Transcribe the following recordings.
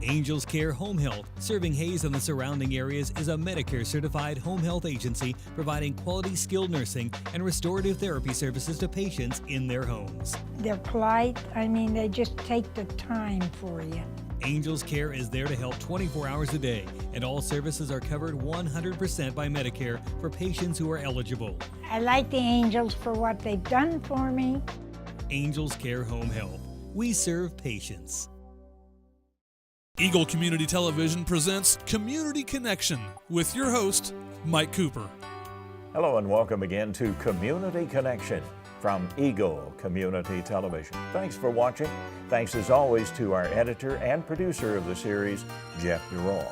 Angels Care Home Health, serving Hayes and the surrounding areas, is a Medicare-certified home health agency providing quality skilled nursing and restorative therapy services to patients in their homes. They're polite. I mean, they just take the time for you. Angels Care is there to help 24 hours a day, and all services are covered 100% by Medicare for patients who are eligible. I like the Angels for what they've done for me. Angels Care Home Health. We serve patients. Eagle Community Television presents Community Connection with your host, Mike Cooper. Hello and welcome again to Community Connection from Eagle Community Television. Thanks for watching. Thanks as always to our editor and producer of the series, Jeff Durall.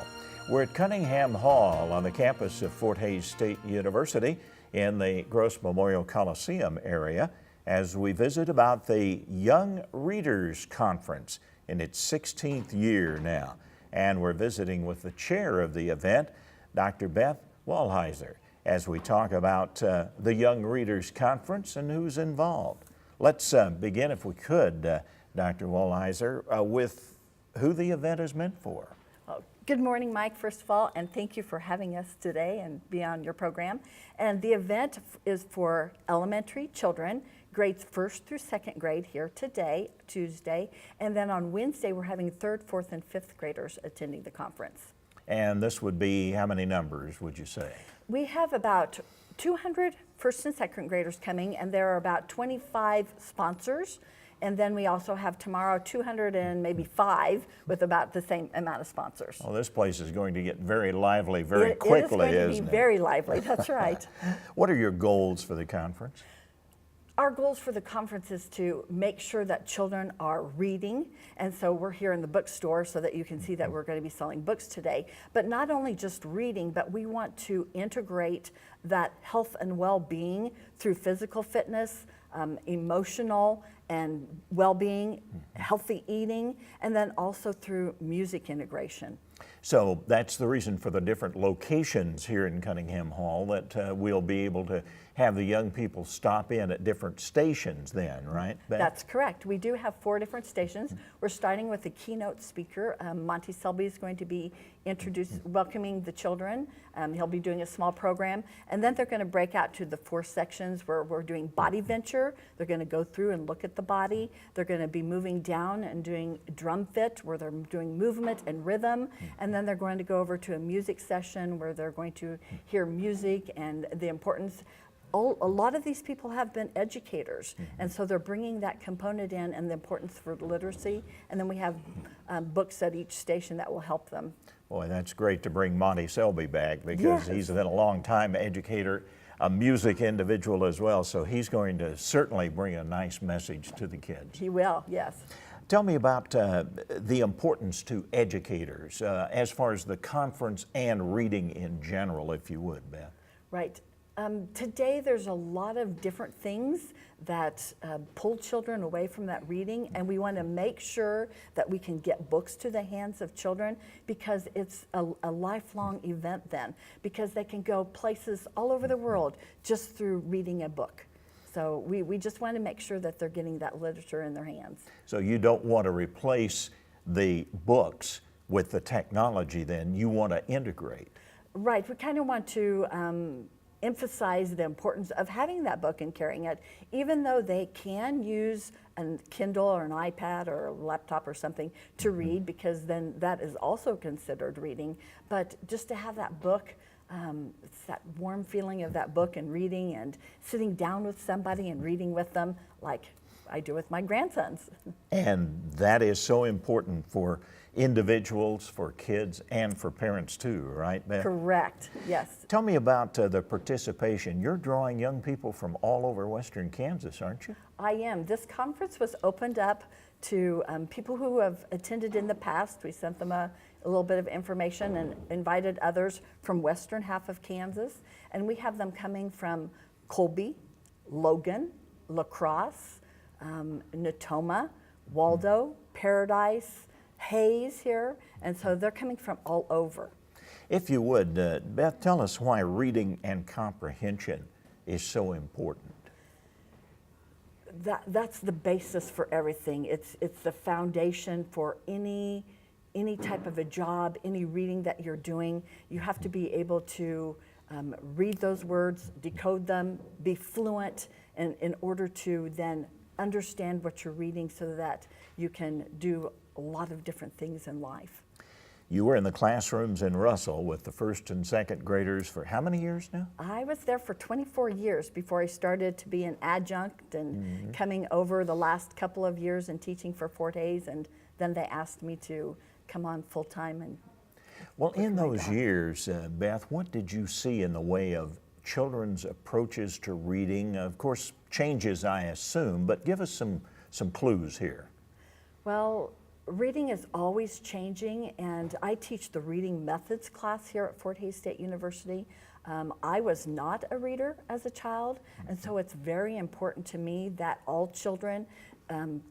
We're at Cunningham Hall on the campus of Fort Hays State University in the Gross Memorial Coliseum area as we visit about the Young Readers Conference in its 16th year now. And we're visiting with the chair of the event, Dr. Beth Walizer, as we talk about the Young Readers Conference and who's involved. Let's begin, if we could, Dr. Walizer, with who the event is meant for. Well, good morning, Mike, first of all, and thank you for having us today and be on your program. And the event is for elementary children, grades 1st through 2nd grade here today, Tuesday, and then on Wednesday we're having 3rd, 4th, and 5th graders attending the conference. And this would be how many numbers, would you say? We have about 200 1st and 2nd graders coming, and there are about 25 sponsors. And then we also have tomorrow 200 and maybe 5 with about the same amount of sponsors. Well, this place is going to get very lively very quickly, isn't it? It is going to be very lively, that's right. What are your goals for the conference? Our goals for the conference is to make sure that children are reading, and so we're here in the bookstore so that you can see that we're going to be selling books today. But not only just reading, but we want to integrate that health and well-being through physical fitness, emotional and well-being, healthy eating, and then also through music integration. So that's the reason for the different locations here in Cunningham Hall, that we'll be able to have the young people stop in at different stations then, right, Beth? That's correct. We do have 4 different stations. We're starting with the keynote speaker. Monty Selby is going to be welcoming the children. He'll be doing a small program, and then they're going to break out to the 4 sections where we're doing body venture. They're going to go through and look at the body. They're going to be moving down and doing drum fit, where they're doing movement and rhythm, and then they're going to go over to a music session where they're going to hear music and the importance. A lot of these people have been educators, and so they're bringing that component in and the importance for literacy, and then we have books at each station that will help them. Boy, that's great to bring Monty Selby back, because he's been a long-time educator, a music individual as well, so he's going to certainly bring a nice message to the kids. He will, yes. Tell me about the importance to educators as far as the conference and reading in general, if you would, Beth. Right. Today there's a lot of different things that pull children away from that reading, and we want to make sure that we can get books to the hands of children, because it's a lifelong event then, because they can go places all over the world just through reading a book. So we just want to make sure that they're getting that literature in their hands. So you don't want to replace the books with the technology then, you want to integrate. Right, we kind of want to emphasize the importance of having that book and carrying it, even though they can use a Kindle or an iPad or a laptop or something to read, because then that is also considered reading. But just to have that book, it's that warm feeling of that book and reading and sitting down with somebody and reading with them, like I do with my grandsons. And that is so important for individuals, for kids, and for parents too, right, Beth? Correct, yes. Tell me about the participation. You're drawing young people from all over western Kansas, aren't you? I am. This conference was opened up to people who have attended in the past. We sent them a little bit of information and invited others from western half of Kansas. And we have them coming from Colby, Logan, La Crosse, Natoma, Waldo, Paradise, Hayes here, and so they're coming from all over. If you would, Beth, tell us why reading and comprehension is so important. That's the basis for everything. It's the foundation for any any type of a job, any reading that you're doing, you have to be able to read those words, decode them, be fluent in order to then understand what you're reading so that you can do a lot of different things in life. You were in the classrooms in Russell with the first and second graders for how many years now? I was there for 24 years before I started to be an adjunct and coming over the last couple of years and teaching for Fort Hays, and then they asked me to come on full-time. And well, in those years, Beth, what did you see in the way of children's approaches to reading? Of course, changes, I assume, but give us some clues here. Well, reading is always changing, and I teach the reading methods class here at Fort Hays State University. I was not a reader as a child, and so it's very important to me that all children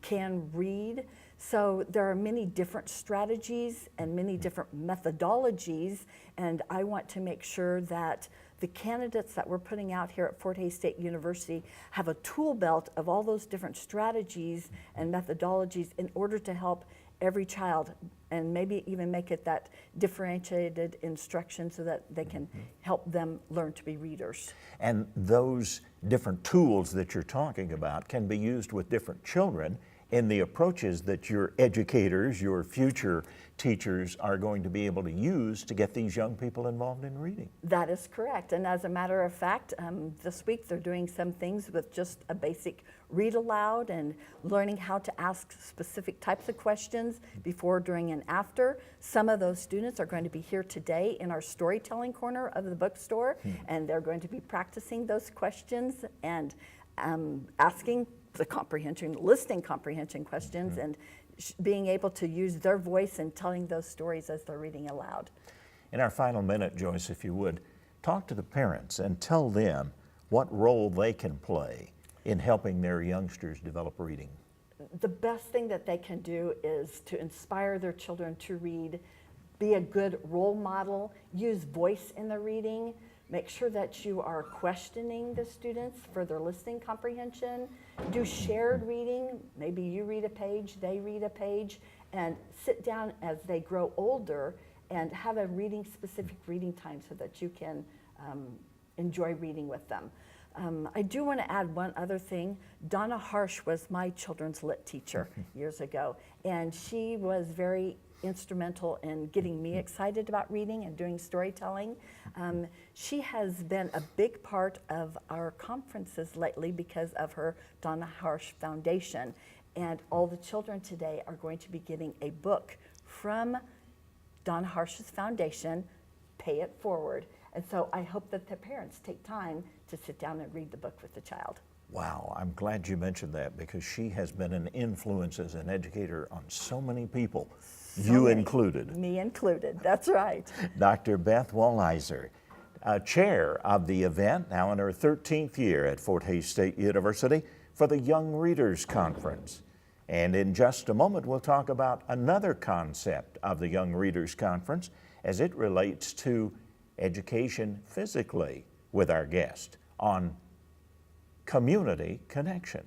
can read. So there are many different strategies and many different methodologies, and I want to make sure that the candidates that we're putting out here at Fort Hays State University have a tool belt of all those different strategies and methodologies in order to help every child, and maybe even make it that differentiated instruction so that they can help them learn to be readers. And those different tools that you're talking about can be used with different children in the approaches that your educators, your future teachers are going to be able to use to get these young people involved in reading. That is correct. And as a matter of fact, this week they're doing some things with just a basic read aloud and learning how to ask specific types of questions before, during, and after. Some of those students are going to be here today in our storytelling corner of the bookstore, and they're going to be practicing those questions and asking the listening comprehension questions, and being able to use their voice and telling those stories as they're reading aloud. In our final minute, Joyce, if you would, talk to the parents and tell them what role they can play in helping their youngsters develop reading. The best thing that they can do is to inspire their children to read, be a good role model, use voice in the reading, make sure that you are questioning the students for their listening comprehension, do shared reading, maybe you read a page, they read a page, and sit down as they grow older and have a specific reading time so that you can enjoy reading with them. I do want to add one other thing. Donna Harsh was my children's lit teacher years ago, and she was very instrumental in getting me excited about reading and doing storytelling. She has been a big part of our conferences lately because of her Donna Harsh Foundation, and all the children today are going to be getting a book from Donna Harsh's foundation, Pay It Forward. And so I hope that the parents take time to sit down and read the book with the child. Wow, I'm glad you mentioned that because she has been an influence as an educator on so many people, you included. Me included, that's right. Dr. Beth Walizer, chair of the event, now in her 13th year at Fort Hays State University for the Young Readers Conference. And in just a moment, we'll talk about another concept of the Young Readers Conference as it relates to education physically with our guest on Community Connection.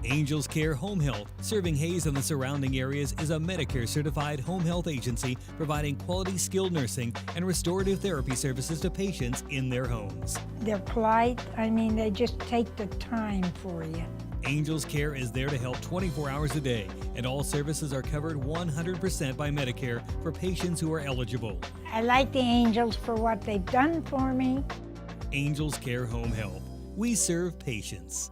Angels Care Home Health, serving Hays and the surrounding areas, is a Medicare certified home health agency providing quality skilled nursing and restorative therapy services to patients in their homes. They're polite. I mean, they just take the time for you. Angels Care is there to help 24 hours a day, and all services are covered 100% by Medicare for patients who are eligible. I like the Angels for what they've done for me. Angels Care Home Health. We serve patients.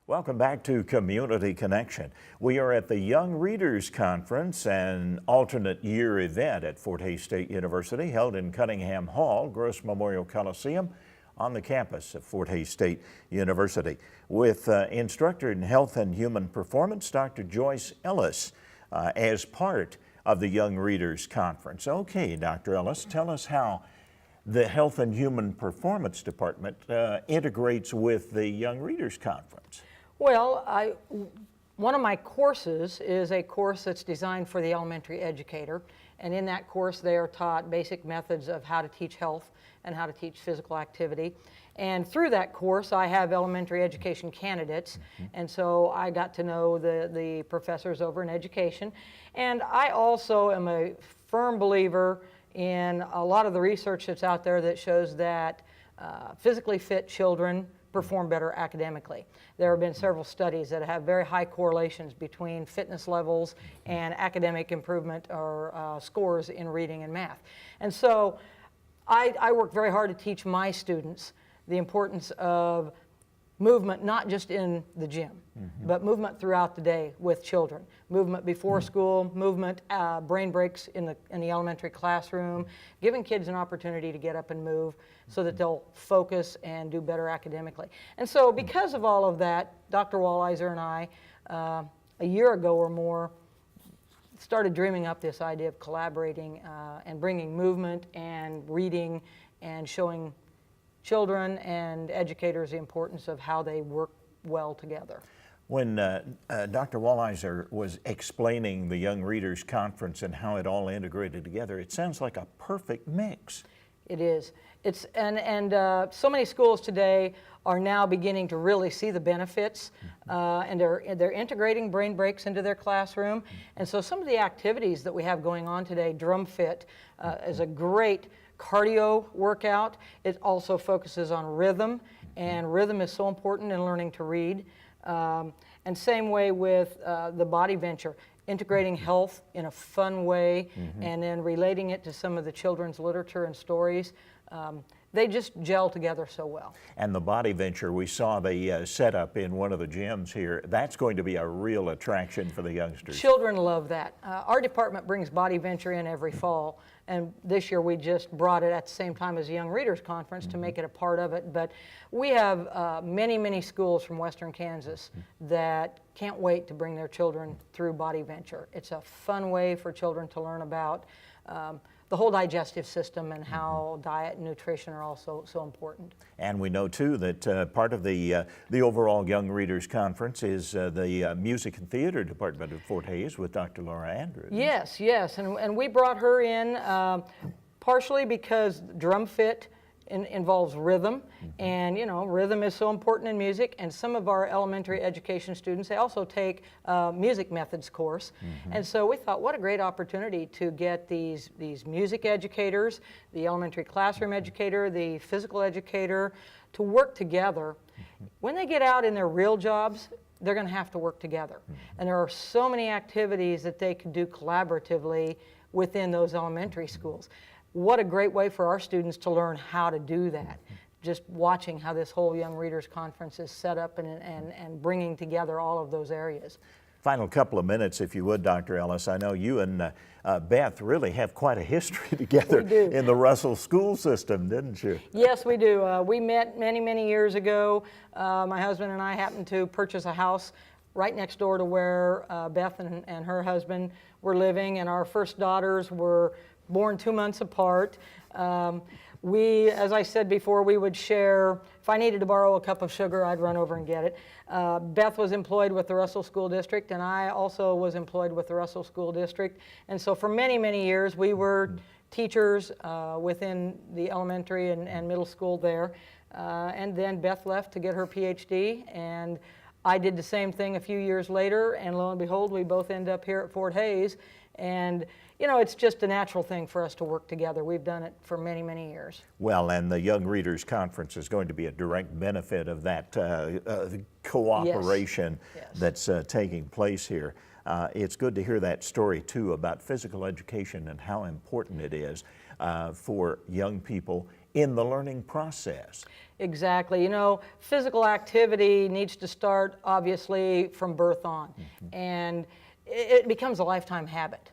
Welcome back to Community Connection. We are at the Young Readers Conference, an alternate year event at Fort Hays State University held in Cunningham Hall, Gross Memorial Coliseum, on the campus of Fort Hays State University, with instructor in Health and Human Performance, Dr. Joyce Ellis, as part of the Young Readers Conference. Okay, Dr. Ellis, tell us how the Health and Human Performance Department integrates with the Young Readers Conference. Well, One of my courses is a course that's designed for the elementary educator, and in that course they are taught basic methods of how to teach health and how to teach physical activity. And through that course I have elementary education candidates, and so I got to know the professors over in education. And I also am a firm believer in a lot of the research that's out there that shows that physically fit children perform better academically. There have been several studies that have very high correlations between fitness levels and academic improvement or scores in reading and math. And so I work very hard to teach my students the importance of movement, not just in the gym, but movement throughout the day with children. Movement before school, movement, brain breaks in the elementary classroom, giving kids an opportunity to get up and move so that they'll focus and do better academically. And so because of all of that, Dr. Walizer and I, a year ago or more, started dreaming up this idea of collaborating and bringing movement and reading and showing children and educators the importance of how they work well together. When Dr. Walizer was explaining the Young Readers Conference and how it all integrated together, it sounds like a perfect mix. It is. It's and so many schools today are now beginning to really see the benefits, and they're integrating brain breaks into their classroom. And so some of the activities that we have going on today, Drum Fit is a great cardio workout. It also focuses on rhythm, and rhythm is so important in learning to read. And same way with the Body Venture, integrating health in a fun way and then relating it to some of the children's literature and stories. They just gel together so well. And the Body Venture, we saw the setup in one of the gyms here. That's going to be a real attraction for the youngsters. Children love that. Our department brings Body Venture in every fall, and this year we just brought it at the same time as the Young Readers Conference to make it a part of it. But we have many, many schools from Western Kansas that can't wait to bring their children through Body Venture. It's a fun way for children to learn about the whole digestive system and how diet and nutrition are also so important. And we know too that part of the overall Young Readers Conference is the Music and Theater Department at Fort Hays with Dr. Laura Andrews. Yes, yes, and we brought her in partially because Drum Fit involves rhythm, and you know, rhythm is so important in music. And some of our elementary education students, they also take music methods course, and so we thought, what a great opportunity to get these music educators, the elementary classroom educator, the physical educator, to work together. When they get out in their real jobs, they're going to have to work together, and there are so many activities that they can do collaboratively within those elementary schools. What a great way for our students to learn how to do that. Just watching how this whole Young Readers Conference is set up and bringing together all of those areas. Final couple of minutes, if you would, Dr. Ellis. I know you and Beth really have quite a history together in the Russell school system, didn't you? Yes, we do. We met many, many years ago. My husband and I happened to purchase a house right next door to where Beth and her husband were living, and our first daughters were born 2 months apart. We, as I said before, we would share. If I needed to borrow a cup of sugar, I'd run over and get it. Beth was employed with the Russell School District, and I also was employed with the Russell School District. And so for many, many years, we were teachers within the elementary and middle school there. And then Beth left to get her PhD, and I did the same thing a few years later, and lo and behold, we both end up here at Fort Hays. And you know, it's just a natural thing for us to work together. We've done it for many, many years. Well, and the Young Readers Conference is going to be a direct benefit of that cooperation that's taking place here. It's good to hear that story, too, about physical education and how important it is for young people in the learning process. Exactly. You know, physical activity needs to start, obviously, from birth on. And it becomes a lifetime habit.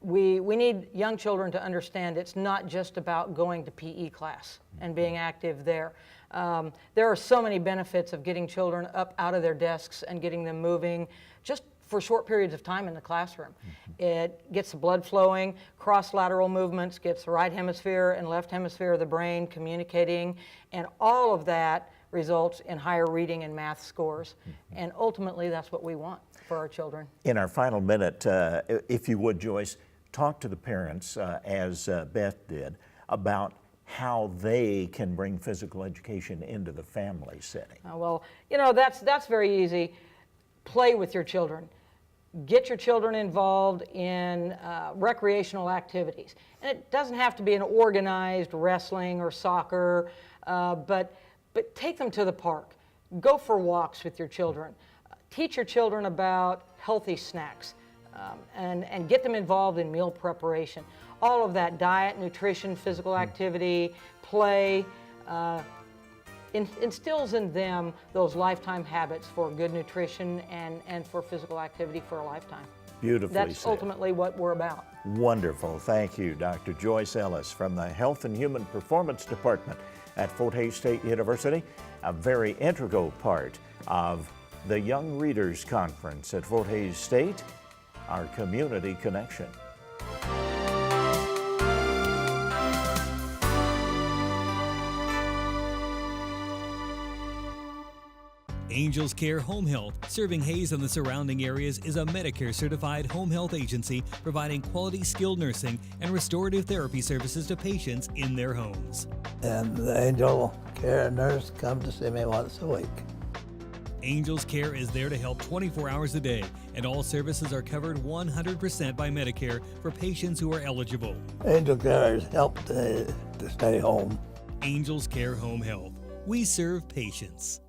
We need young children to understand it's not just about going to PE class and being active there. There are so many benefits of getting children up out of their desks and getting them moving just for short periods of time in the classroom. It gets the blood flowing, cross-lateral movements, gets the right hemisphere and left hemisphere of the brain communicating, and all of that results in higher reading and math scores. And ultimately, that's what we want. for our children. In our final minute, if you would, Joyce, talk to the parents, as Beth did, about how they can bring physical education into the family setting. Well, you know, that's very easy. Play with your children. Get your children involved in recreational activities. And it doesn't have to be an organized wrestling or soccer, but take them to the park. Go for walks with your children. Teach your children about healthy snacks, and get them involved in meal preparation. All of that, diet, nutrition, physical activity, play, instills in them those lifetime habits for good nutrition and for physical activity for a lifetime. Beautifully That's said. ultimately what we're about. Wonderful. Thank you, Dr. Joyce Ellis from the Health and Human Performance Department at Fort Hays State University, a very integral part of the Young Readers Conference at Fort Hays State, our community connection. Angels Care Home Health, serving Hays and the surrounding areas, is a Medicare-certified home health agency providing quality skilled nursing and restorative therapy services to patients in their homes. And the Angel Care nurse comes to see me once a week. Angels Care is there to help 24 hours a day, and all services are covered 100% by Medicare for patients who are eligible. Angel Care has helped to stay home. Angels Care Home Health. We serve patients.